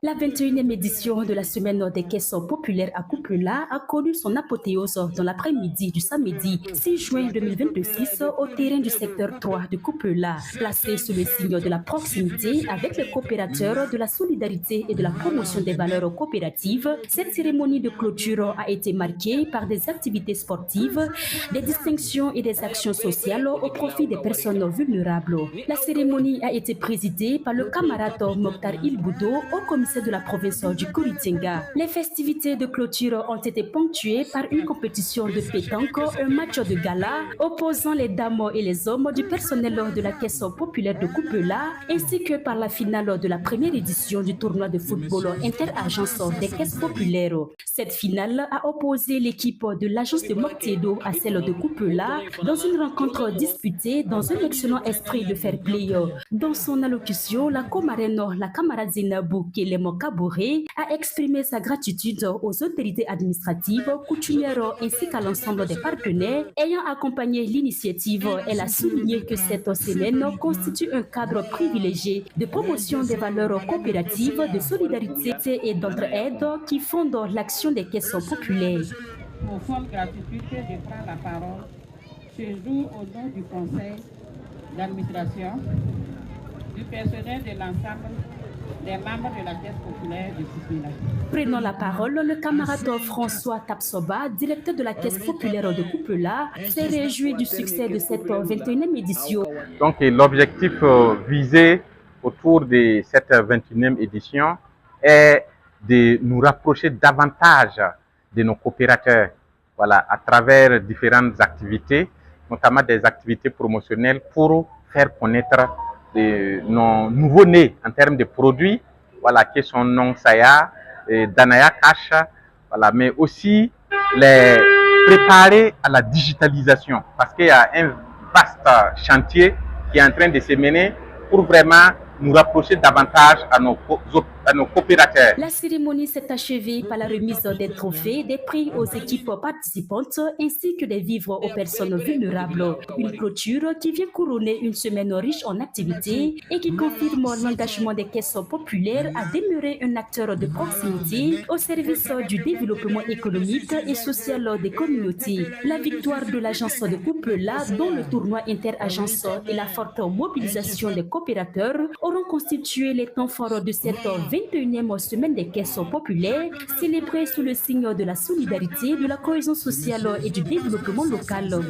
La 21e édition de la Semaine des caisses populaires à Coupela a connu son apothéose dans l'après-midi du samedi 6 juin 2026 au terrain du secteur 3 de Coupela. Placé sous le signe de la proximité avec les coopérateurs de la solidarité et de la promotion des valeurs coopératives, cette cérémonie de clôture a été marquée par des activités sportives, des distinctions et des actions sociales au profit des personnes vulnérables. La cérémonie a été présidée par le camarade Mokhtar Ilboudo au commissaire de la province du Kuritinga. Les festivités de clôture ont été ponctuées par une compétition de pétanque, un match de gala opposant les dames et les hommes du personnel de la caisse populaire de Coupela, ainsi que par la finale de la première édition du tournoi de football inter-agence des caisses populaires. Cette finale a opposé l'équipe de l'agence de Moctedo à celle de Coupela dans une rencontre disputée dans un excellent esprit de fair play. Dans son allocution, la comarène, la camarade Zinabou Kelemo Kaboré, a exprimé sa gratitude aux autorités administratives, coutumières ainsi qu'à l'ensemble des partenaires ayant accompagné l'initiative. Elle a souligné que cette semaine constitue un cadre privilégié de promotion des valeurs coopératives, de solidarité et d'entraide qui fondent l'action des caisses populaires. Profonde gratitude que je prends la parole ce jour au nom du conseil d'administration, du personnel de l'ensemble des membres de la caisse populaire de Coupela. Prenant la parole, le camarade François Tapsoba, directeur de la caisse populaire de Coupela, s'est réjoui du succès de cette 21e édition. Donc l'objectif visé autour de cette 21e édition est de nous rapprocher davantage de nos coopérateurs, voilà, à travers différentes activités, notamment des activités promotionnelles pour faire connaître nos nouveaux-nés en termes de produits, voilà, qui sont Non Saya, Danaya Cash, voilà, mais aussi les préparer à la digitalisation, parce qu'il y a un vaste chantier qui est en train de se mener pour vraiment nous rapprocher davantage à nos coopérateurs. La cérémonie s'est achevée par la remise des trophées, des prix aux équipes participantes ainsi que des vivres aux personnes vulnérables. Une clôture qui vient couronner une semaine riche en activités et qui confirme l'engagement des caisses populaires à demeurer un acteur de proximité au service du développement économique et social des communautés. La victoire de l'agence de Coupela, dont le tournoi inter-agence et la forte mobilisation des coopérateurs auront constitué les temps forts de cette 21e semaine des caisses populaires, célébrée sous le signe de la solidarité, de la cohésion sociale et du développement local.